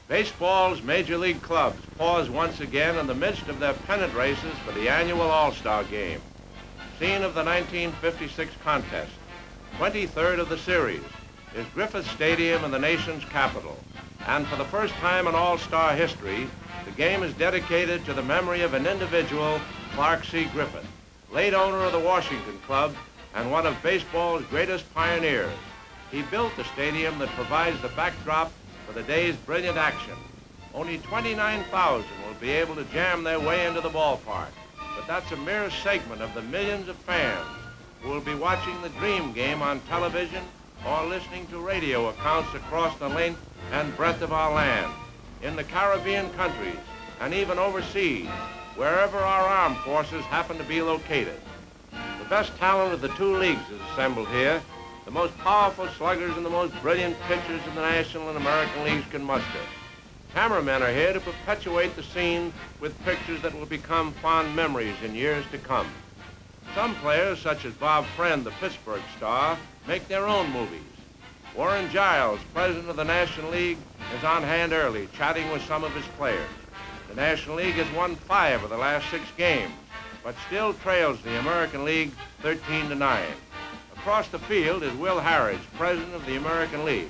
Baseball's major league clubs pause once again in the midst of their pennant races for the annual All-Star Game. Scene of the 1956 contest, 23rd of the series, is Griffith Stadium in the nation's capital. And for the first time in All-Star history, the game is dedicated to the memory of an individual, Clark C. Griffith, late owner of the Washington Club and one of baseball's greatest pioneers. He built the stadium that provides the backdrop for the day's brilliant action. Only 29,000 will be able to jam their way into the ballpark, but that's a mere segment of the millions of fans who will be watching the dream game on television or listening to radio accounts across the length and breadth of our land, in the Caribbean countries, and even overseas, wherever our armed forces happen to be located. The best talent of the two leagues is assembled here, the most powerful sluggers and the most brilliant pitchers in the National and American Leagues can muster. Cameramen are here to perpetuate the scene with pictures that will become fond memories in years to come. Some players, such as Bob Friend, the Pittsburgh star, make their own movies. Warren Giles, president of the National League, is on hand early, chatting with some of his players. The National League has won 5 of the last 6 games, but still trails the American League 13-9. Across the field is Will Harridge, president of the American League.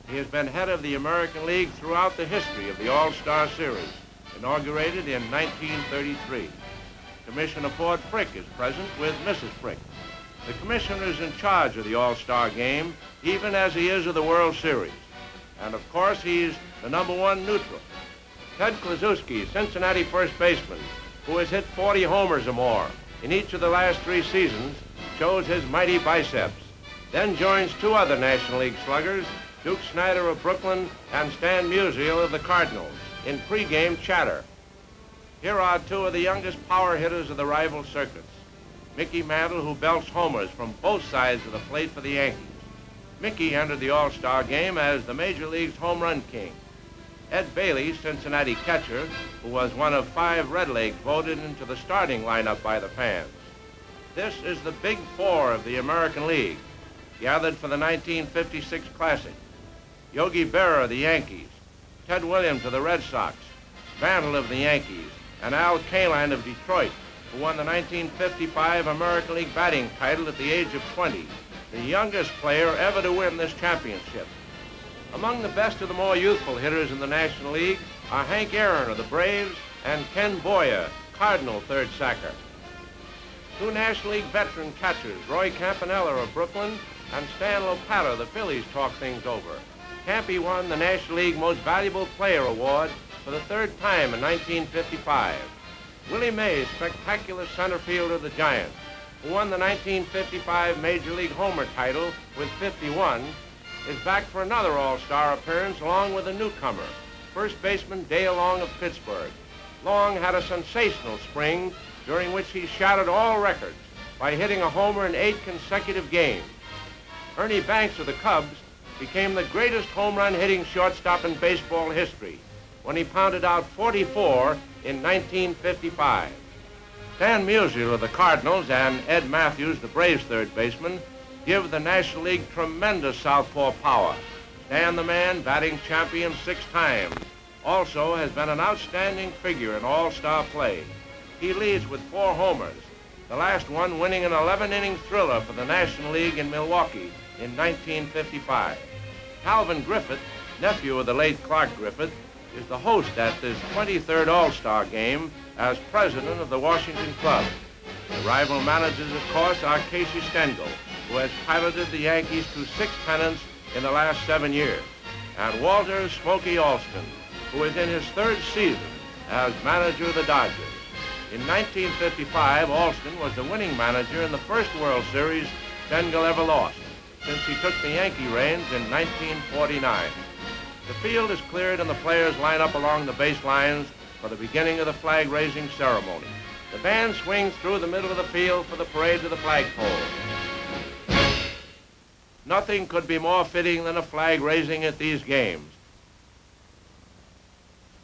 He has been head of the American League throughout the history of the All-Star Series, inaugurated in 1933. Commissioner Ford Frick is present with Mrs. Frick. The commissioner is in charge of the All-Star Game, even as he is of the World Series. And of course, he's the #1 neutral. Ted Kluszewski, Cincinnati first baseman, who has hit 40 homers or more in each of the last 3 seasons, shows his mighty biceps. Then joins 2 other National League sluggers, Duke Snider of Brooklyn and Stan Musial of the Cardinals, in pregame chatter. Here are 2 of the youngest power hitters of the rival circuits. Mickey Mantle, who belts homers from both sides of the plate for the Yankees. Mickey entered the All-Star Game as the Major League's home run king. Ed Bailey, Cincinnati catcher, who was one of 5 Redlegs voted into the starting lineup by the fans. This is the Big 4 of the American League, gathered for the 1956 Classic. Yogi Berra of the Yankees, Ted Williams of the Red Sox, Mantle of the Yankees, and Al Kaline of Detroit, who won the 1955 American League batting title at the age of 20, the youngest player ever to win this championship. Among the best of the more youthful hitters in the National League are Hank Aaron of the Braves and Ken Boyer, Cardinal third sacker. 2 National League veteran catchers, Roy Campanella of Brooklyn and Stan Lopata of the Phillies, talk things over. Campy won the National League Most Valuable Player Award for the 3rd time in 1955. Willie Mays, spectacular center fielder of the Giants, who won the 1955 Major League Homer title with 51, is back for another All-Star appearance along with a newcomer, first baseman Dale Long of Pittsburgh. Long had a sensational spring during which he shattered all records by hitting a homer in 8 consecutive games. Ernie Banks of the Cubs became the greatest home run hitting shortstop in baseball history when he pounded out 44 in 1955. Stan Musial of the Cardinals and Ed Matthews, the Braves' third baseman, give the National League tremendous southpaw power. Stan the Man, batting champion 6 times, also has been an outstanding figure in all-star play. He leads with 4 homers, the last one winning an 11-inning thriller for the National League in Milwaukee in 1955. Calvin Griffith, nephew of the late Clark Griffith, is the host at this 23rd All-Star Game as president of the Washington Club. The rival managers, of course, are Casey Stengel, who has piloted the Yankees to 6 pennants in the last 7 years, and Walter Smokey Alston, who is in his 3rd season as manager of the Dodgers. In 1955, Alston was the winning manager in the first World Series Stengel ever lost, since he took the Yankee reins in 1949. The field is cleared and the players line up along the baselines for the beginning of the flag-raising ceremony. The band swings through the middle of the field for the parade to the flagpole. Nothing could be more fitting than a flag raising at these games.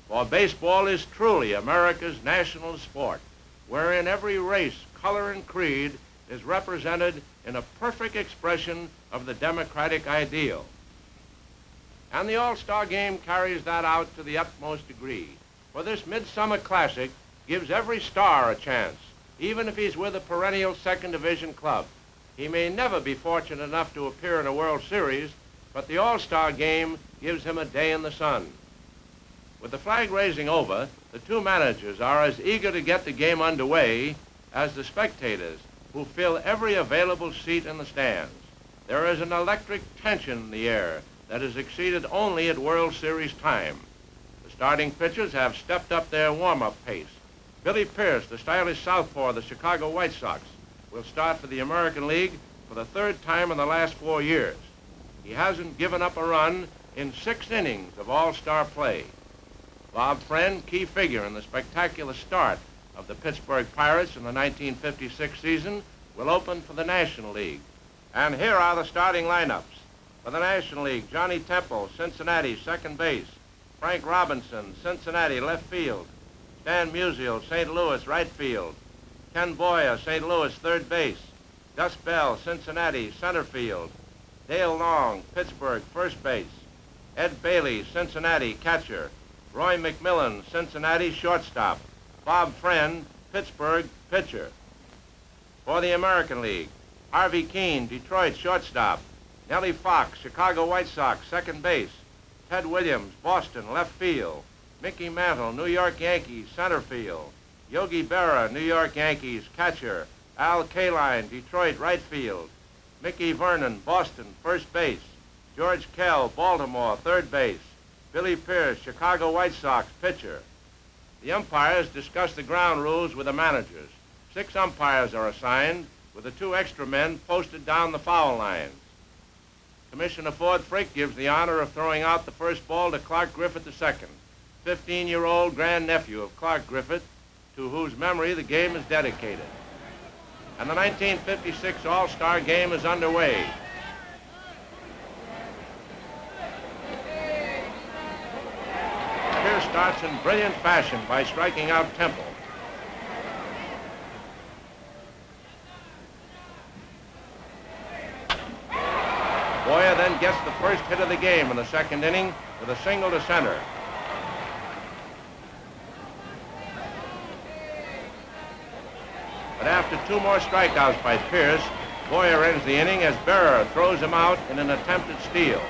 For baseball is truly America's national sport, wherein every race, color, and creed is represented in a perfect expression of the democratic ideal. And the All-Star game carries that out to the utmost degree. For this midsummer classic gives every star a chance, even if he's with a perennial second division club. He may never be fortunate enough to appear in a World Series, but the All-Star game gives him a day in the sun. With the flag raising over, the two managers are as eager to get the game underway as the spectators, who fill every available seat in the stands. There is an electric tension in the air that is exceeded only at World Series time. The starting pitchers have stepped up their warm-up pace. Billy Pierce, the stylish southpaw of the Chicago White Sox, will start for the American League for the third time in the last 4 years. He hasn't given up a run in 6 innings of all-star play. Bob Friend, key figure in the spectacular start of the Pittsburgh Pirates in the 1956 season, will open for the National League. And here are the starting lineups. For the National League, Johnny Temple, Cincinnati, second base. Frank Robinson, Cincinnati, left field. Stan Musial, St. Louis, right field. Ken Boyer, St. Louis, third base. Gus Bell, Cincinnati, center field. Dale Long, Pittsburgh, first base. Ed Bailey, Cincinnati, catcher. Roy McMillan, Cincinnati, shortstop. Bob Friend, Pittsburgh, pitcher. For the American League, Harvey Keene, Detroit, shortstop. Nellie Fox, Chicago White Sox, second base. Ted Williams, Boston, left field. Mickey Mantle, New York Yankees, center field. Yogi Berra, New York Yankees, catcher. Al Kaline, Detroit, right field. Mickey Vernon, Boston, first base. George Kell, Baltimore, third base. Billy Pierce, Chicago White Sox, pitcher. The umpires discuss the ground rules with the managers. 6 umpires are assigned, with the 2 extra men posted down the foul lines. Commissioner Ford Frick gives the honor of throwing out the first ball to Clark Griffith II, 15-year-old grandnephew of Clark Griffith, to whose memory the game is dedicated. And the 1956 All-Star game is underway. Pierce starts in brilliant fashion by striking out Temple. Boyer then gets the first hit of the game in the second inning with a single to center. But after 2 more strikeouts by Pierce, Boyer ends the inning as Berra throws him out in an attempted steal.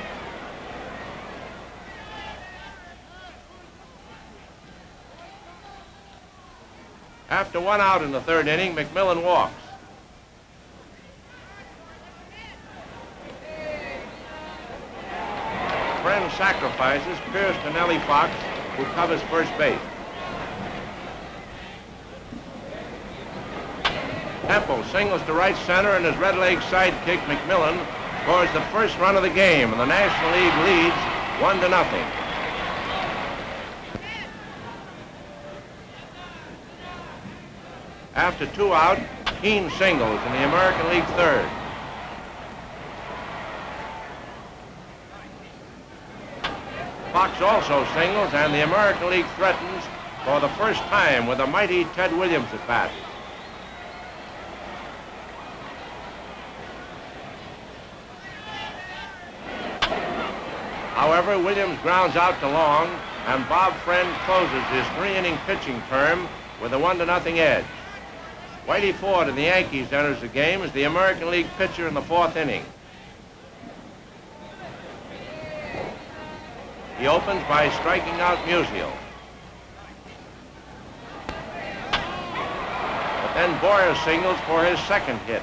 After 1 out in the third inning, McMillan walks. Friend sacrifices Pierce to Nellie Fox, who covers first base. Temple singles to right center, and his red-leg sidekick, McMillan, scores the first run of the game, and the National League leads 1-0. After 2 out, Keene singles in the American League third. Fox also singles, and the American League threatens for the first time with a mighty Ted Williams at bat. However, Williams grounds out to Long, and Bob Friend closes his 3-inning pitching term with a 1-0 edge. Whitey Ford of the Yankees enters the game as the American League pitcher in the 4th inning. He opens by striking out Musial. But then Boyer signals for his second hit.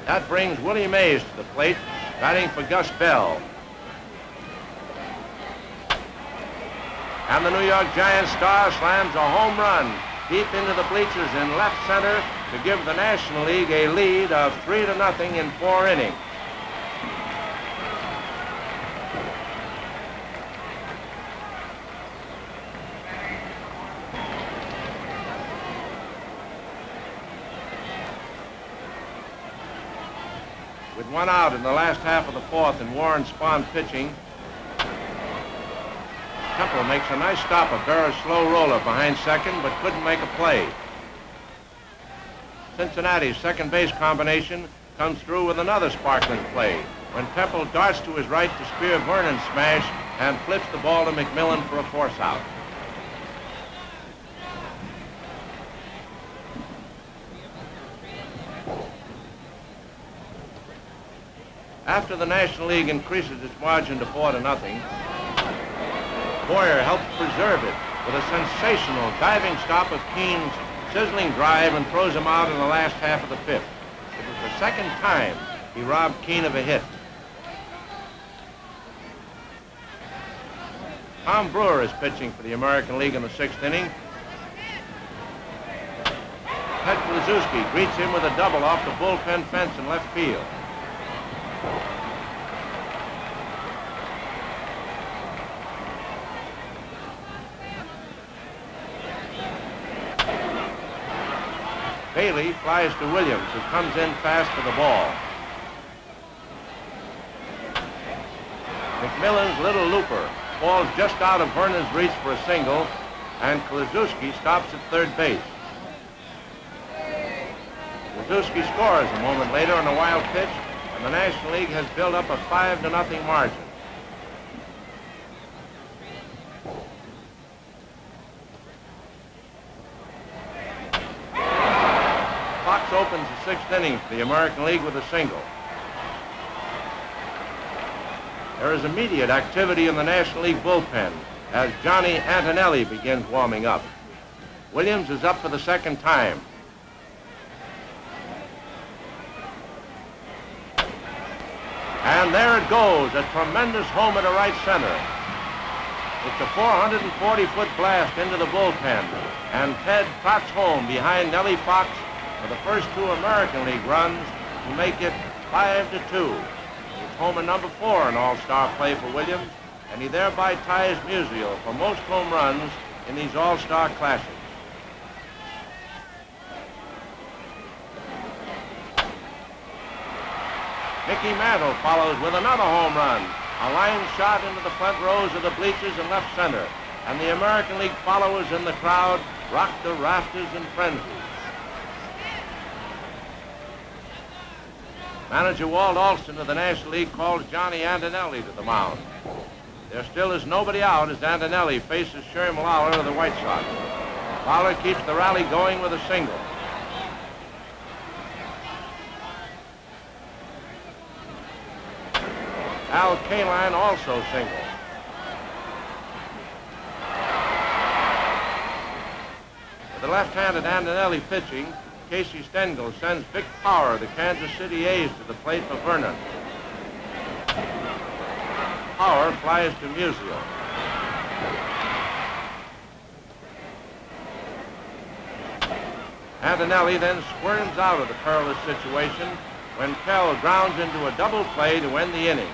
That brings Willie Mays to the plate, batting for Gus Bell. And the New York Giants star slams a home run deep into the bleachers in left center to give the National League a lead of 3-0 in 4 innings. With 1 out in the last half of the 4th and Warren Spahn pitching, Temple makes a nice stop of Berra's slow roller behind second, but couldn't make a play. Cincinnati's second base combination comes through with another sparkling play when Temple darts to his right to spear Vernon's smash and flips the ball to McMillan for a force out. After the National League increases its margin to 4-0, Boyer helps preserve it with a sensational diving stop of Keene's sizzling drive and throws him out in the last half of the fifth. It was the second time he robbed Keene of a hit. Tom Brewer is pitching for the American League in the 6th inning. Ted Kluszewski greets him with a double off the bullpen fence in left field. Bailey flies to Williams, who comes in fast for the ball. McMillan's little looper falls just out of Vernon's reach for a single, and Kluszewski stops at third base. Kluszewski scores a moment later on a wild pitch, and the National League has built up a 5-0 margin. Fox opens the 6th inning for the American League with a single. There is immediate activity in the National League bullpen as Johnny Antonelli begins warming up. Williams is up for the second time. And there it goes, a tremendous homer to right center. It's a 440-foot blast into the bullpen, and Ted trots home behind Nellie Fox for the first 2 American League runs to make it 5-2. It's homer number 4 in All-Star play for Williams, and he thereby ties Musial for most home runs in these All-Star Classics. Mickey Mantle follows with another home run, a line shot into the front rows of the bleachers in left center, and the American League followers in the crowd rock the rafters in frenzy. Manager Walt Alston of the National League calls Johnny Antonelli to the mound. There still is nobody out as Antonelli faces Sherry Lawler of the White Sox. Lawler keeps the rally going with a single. Al Kaline also single. With the left-handed Antonelli pitching, Casey Stengel sends Vic Power of the Kansas City A's to the plate for Vernon. Power flies to Musial. Antonelli then squirms out of the perilous situation when Kell grounds into a double play to end the inning.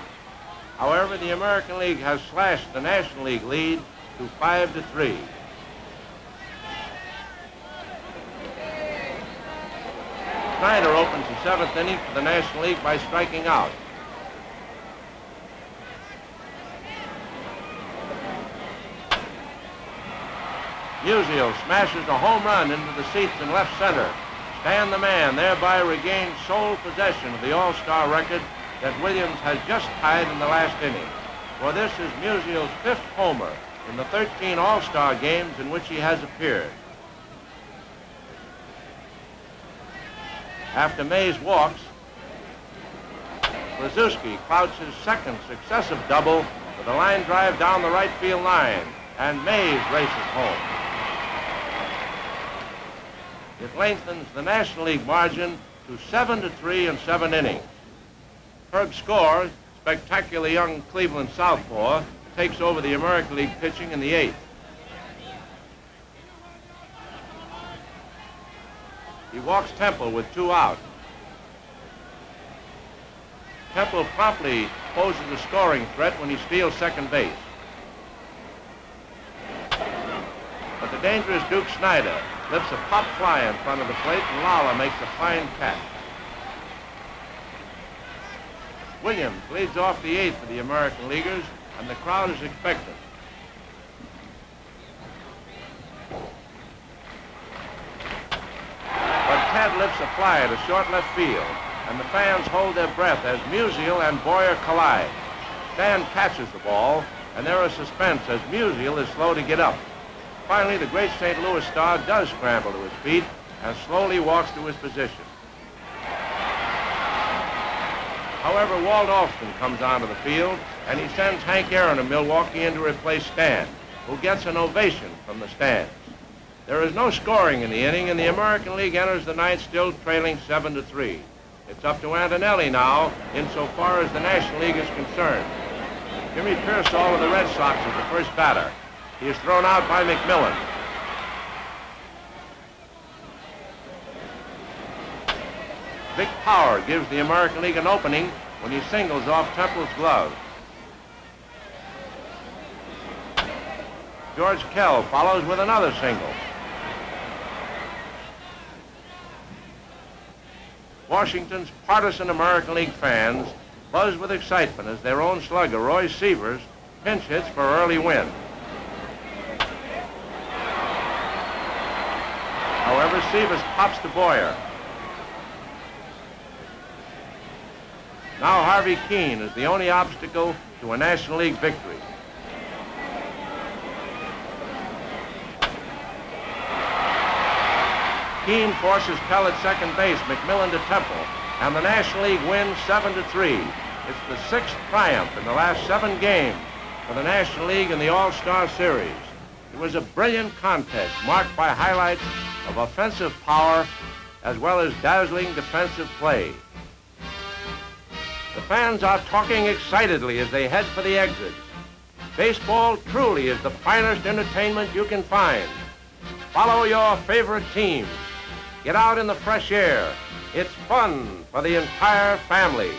However, the American League has slashed the National League lead to 5-3. Snyder opens the 7th inning for the National League by striking out. Musial smashes a home run into the seats in left center. Stan the Man thereby regains sole possession of the All-Star record that Williams has just tied in the last inning. For this is Musial's 5th homer in the 13 All-Star games in which he has appeared. After Mays walks, Kluszewski clouts his second successive double with a line drive down the right field line, and Mays races home. It lengthens the National League margin to 7-3 in 7 innings. Herb Score, spectacular young Cleveland southpaw, takes over the American League pitching in the 8th. He walks Temple with 2 out. Temple promptly poses a scoring threat when he steals second base. But the dangerous Duke Snyder lifts a pop fly in front of the plate, and Lawler makes a fine catch. Williams leads off the 8th for the American Leaguers, and the crowd is expectant. But Ted lifts a fly to short left field. and the fans hold their breath as Musial and Boyer collide. Stan catches the ball, and there is suspense as Musial is slow to get up. Finally, the great St. Louis star does scramble to his feet and slowly walks to his position. However, Walt Alston comes onto the field, and he sends Hank Aaron of Milwaukee in to replace Stan, who gets an ovation from the stands. There is no scoring in the inning, and the American League enters the ninth still trailing 7-3. It's up to Antonelli now, insofar as the National League is concerned. Jimmy Pearsall of the Red Sox is the first batter. He is thrown out by McMillan. Vic Power gives the American League an opening when he singles off Temple's glove. George Kell follows with another single. Washington's partisan American League fans buzz with excitement as their own slugger, Roy Sievers, pinch hits for early win. However, Sievers pops to Boyer. Now Harvey Keene is the only obstacle to a National League victory. Keene forces Pell at second base, McMillan to Temple, and the National League wins 7-3. It's the sixth triumph in the last 7 games for the National League in the All-Star Series. It was a brilliant contest marked by highlights of offensive power as well as dazzling defensive play. The fans are talking excitedly as they head for the exits. Baseball truly is the finest entertainment you can find. Follow your favorite teams. Get out in the fresh air. It's fun for the entire family.